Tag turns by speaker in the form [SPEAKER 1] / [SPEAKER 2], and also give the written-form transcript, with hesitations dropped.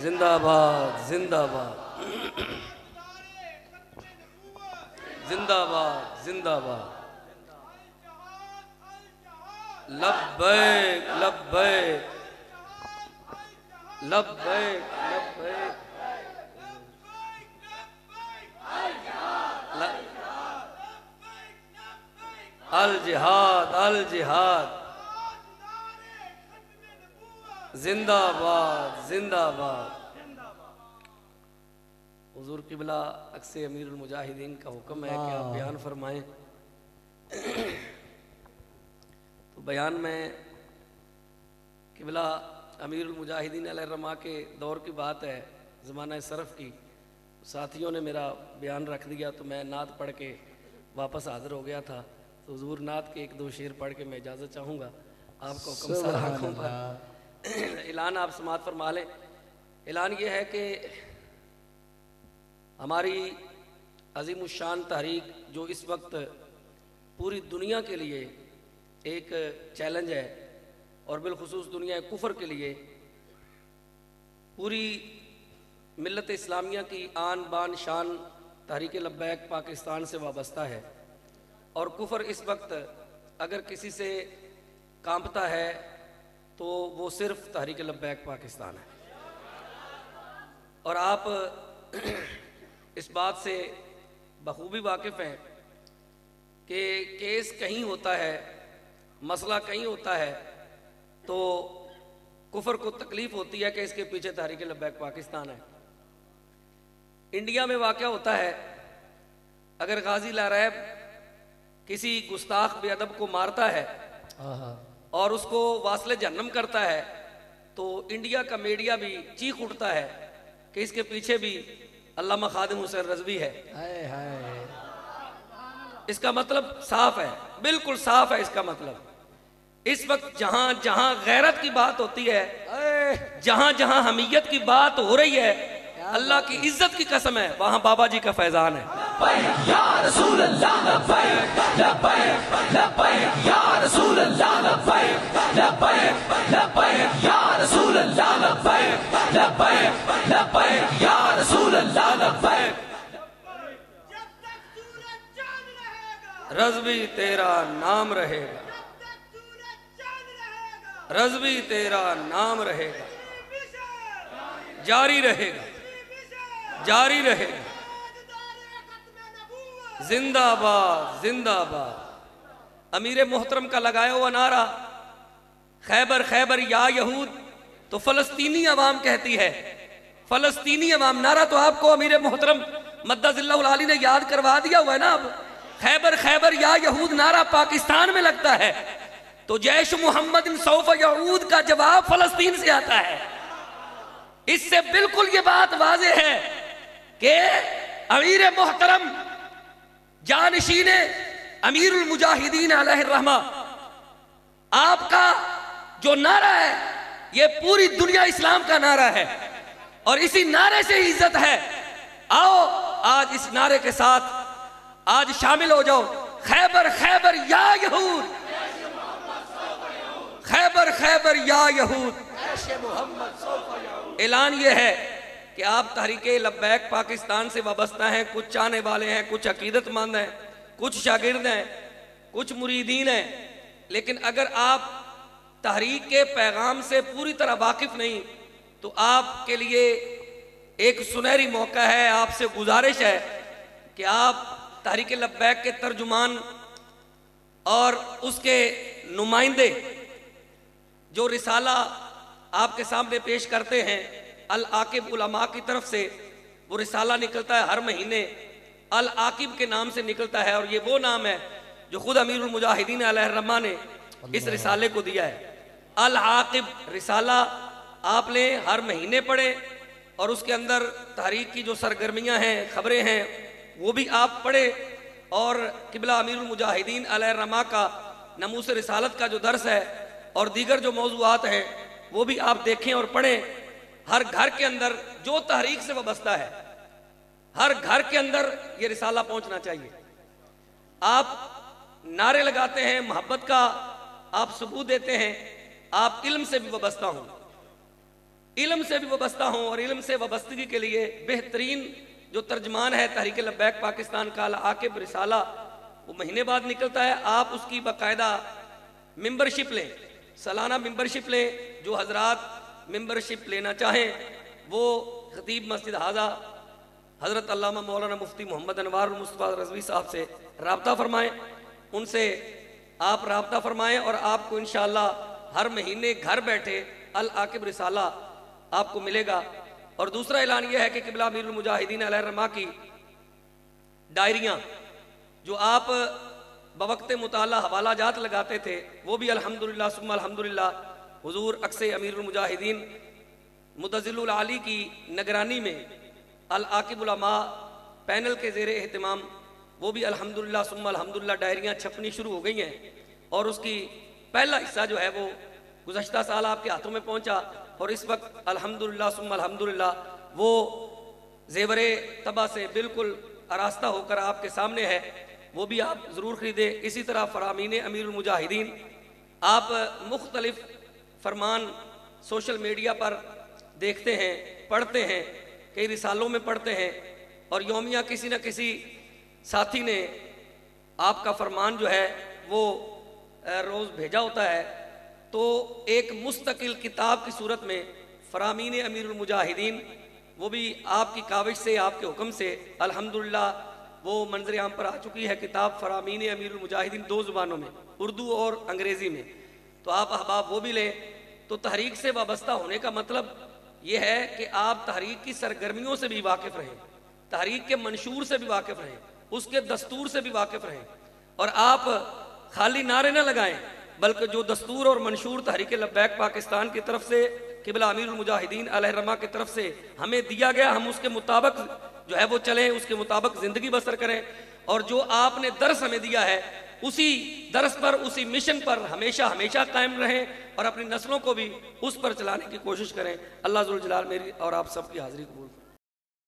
[SPEAKER 1] زندہ باد زندہ باد زندہ باد زندہ باد لبیک لبیک لبیک لبیک الجہاد الجہاد زندہ باد زندہ باد حضور قبلہ عکس امیر المجاہدین کا حکم ہے کہ آپ بیان فرمائیں. تو بیان میں قبلہ امیر المجاہدین علیہ الرحمہ کے دور کی بات ہے، زمانہ صرف کی. ساتھیوں نے میرا بیان رکھ دیا تو میں نعت پڑھ کے واپس حاضر ہو گیا تھا. تو حضور نعت کے ایک دو شعر پڑھ کے میں اجازت چاہوں گا. آپ کو حکم سارا آنکھوں پر اعلان آپ سماعت فرما لیں. اعلان یہ ہے کہ ہماری عظیم الشان تحریک جو اس وقت پوری دنیا کے لیے ایک چیلنج ہے، اور بالخصوص دنیا کفر کے لیے پوری ملت اسلامیہ کی آن بان شان تحریک لبیک پاکستان سے وابستہ ہے. اور کفر اس وقت اگر کسی سے کانپتا ہے تو وہ صرف تحریک لبیک پاکستان ہے. اور آپ اس بات سے بخوبی واقف ہیں کہ کیس کہیں ہوتا ہے، مسئلہ کہیں ہوتا ہے تو کفر کو تکلیف ہوتی ہے کہ اس کے پیچھے تحریک لبیک پاکستان ہے. انڈیا میں واقعہ ہوتا ہے، اگر غازی لاریب کسی گستاخ بے ادب کو مارتا ہے اور اس کو واصل جہنم کرتا ہے تو انڈیا کا میڈیا بھی چیخ اٹھتا ہے کہ اس کے پیچھے بھی علامہ خادم حسین رضوی ہے. اس کا مطلب صاف ہے، بالکل صاف ہے. اس کا مطلب اس وقت جہاں جہاں غیرت کی بات ہوتی ہے، جہاں جہاں حمیت کی بات ہو رہی ہے، اللہ کی عزت کی قسم ہے وہاں بابا جی کا فیضان ہے.
[SPEAKER 2] یا رسول اللہ لبیک لبیک لبیک یا رسول اللہ لبیک لبیک لبیک یا رسول اللہ لبیک لبیک لبیک یا رسول اللہ لبیک.
[SPEAKER 1] رضوی تیرا نام رہے گا، رضوی تیرا نام رہے گا، جاری رہے گا، جاری رہے گا. زندہ باد زندہ باد. امیر محترم کا لگایا ہوا نعرہ خیبر خیبر یا یہود تو فلسطینی عوام کہتی ہے. فلسطینی عوام نعرہ تو آپ کو امیر محترم مدد اللہ العالی نے یاد کروا دیا ہوا ہے نا. اب خیبر خیبر یا یہود نعرہ پاکستان میں لگتا ہے تو جیش محمد سوف یعود کا جواب فلسطین سے آتا ہے. اس سے بالکل یہ بات واضح ہے کہ امیر محترم جانشین امیر المجاہدین علیہ الرحمہ آپ کا جو نعرہ ہے یہ پوری دنیا اسلام کا نعرہ ہے اور اسی نعرے سے ہی عزت ہے. آؤ آج اس نعرے کے ساتھ آج شامل ہو جاؤ. خیبر خیبر یا یہود، خیبر خیبر یا یہود. اعلان یہ ہے کہ آپ تحریک لبیک پاکستان سے وابستہ ہیں. کچھ چاہنے والے ہیں، کچھ عقیدت مند ہیں، کچھ شاگرد ہیں، کچھ مریدین ہیں. لیکن اگر آپ تحریک کے پیغام سے پوری طرح واقف نہیں تو آپ کے لیے ایک سنہری موقع ہے. آپ سے گزارش ہے کہ آپ تحریک لبیک کے ترجمان اور اس کے نمائندے جو رسالہ آپ کے سامنے پیش کرتے ہیں العاقب علماء کی طرف سے، وہ رسالہ نکلتا ہے ہر مہینے، العاقب کے نام سے نکلتا ہے. اور یہ وہ نام ہے جو خود امیر المجاہدین علیہ الرحمہ نے اس رسالے کو دیا ہے. العاقب رسالہ آپ نے ہر مہینے پڑھیں اور اس کے اندر تحریک کی جو سرگرمیاں ہیں، خبریں ہیں، وہ بھی آپ پڑھیں. اور قبلہ امیر المجاہدین علیہ الرحمہ کا ناموس رسالت کا جو درس ہے اور دیگر جو موضوعات ہیں وہ بھی آپ دیکھیں اور پڑھیں. ہر گھر کے اندر جو تحریک سے وابستہ ہے، ہر گھر کے اندر یہ رسالہ پہنچنا چاہیے. آپ نعرے لگاتے ہیں، محبت کا آپ ثبوت دیتے ہیں، آپ علم سے بھی وابستہ ہوں. علم سے بھی وابستہ ہوں، اور علم سے وابستگی کے لیے بہترین جو ترجمان ہے تحریک لبیک پاکستان کا العاقب رسالہ، وہ مہینے بعد نکلتا ہے، آپ اس کی باقاعدہ ممبرشپ لیں، سالانہ ممبرشپ لیں۔ جو حضرات ممبرشپ لینا چاہیں وہ خطیب مسجد حاضہ حضرت علامہ مولانا مفتی محمد انوار المصطفیٰ رضوی صاحب سے رابطہ فرمائیں، ان سے آپ رابطہ فرمائیں، اور آپ کو انشاءاللہ ہر مہینے گھر بیٹھے العاقب رسالہ آپ کو ملے گا۔ اور دوسرا اعلان یہ ہے کہ قبلہ امیر المجاہدین علیہ الرحمہ کی ڈائریاں جو آپ بوقت مطالعہ حوالہ جات لگاتے تھے، وہ بھی الحمدللہ ثم الحمدللہ حضور اکس امیر المجاہدین متزل العالی کی نگرانی میں العاقب علماء پینل کے زیر اہتمام وہ بھی الحمدللہ ثم الحمدللہ ڈائریاں چھپنی شروع ہو گئی ہیں، اور اس کی پہلا حصہ جو ہے وہ گزشتہ سال آپ کے ہاتھوں میں پہنچا، اور اس وقت الحمدللہ ثم الحمدللہ وہ زیور طبع سے بالکل آراستہ ہو کر آپ کے سامنے ہے، وہ بھی آپ ضرور خریدیں۔ اسی طرح فرامین امیر المجاہدین، آپ مختلف فرمان سوشل میڈیا پر دیکھتے ہیں، پڑھتے ہیں، کئی رسالوں میں پڑھتے ہیں، اور یومیہ کسی نہ کسی ساتھی نے آپ کا فرمان جو ہے وہ روز بھیجا ہوتا ہے، تو ایک مستقل کتاب کی صورت میں فرامین امیر المجاہدین وہ بھی آپ کی کاوش سے، آپ کے حکم سے الحمدللہ وہ منظر عام پر آ چکی ہے کتاب فرامین امیر المجاہدین، 2 زبانوں میں، اردو اور انگریزی میں، تو آپ احباب وہ بھی لیں۔ تو تحریک سے وابستہ ہونے کا مطلب یہ ہے کہ آپ تحریک کی سرگرمیوں سے بھی واقف رہیں، تحریک کے منشور سے بھی واقف رہیں، اس کے دستور سے بھی واقف رہیں، اور آپ خالی نعرے نہ لگائیں، بلکہ جو دستور اور منشور تحریک لبیک پاکستان کی طرف سے، قبلہ امیر المجاہدین علیہ الرحمہ کی طرف سے ہمیں دیا گیا، ہم اس کے مطابق جو ہے وہ چلیں، اس کے مطابق زندگی بسر کریں، اور جو آپ نے درس ہمیں دیا ہے اسی درس پر، اسی مشن پر ہمیشہ ہمیشہ قائم رہیں، اور اپنی نسلوں کو بھی اس پر چلانے کی کوشش کریں۔ اللہ ذوالجلال میری اور آپ سب کی حاضری قبول کریں۔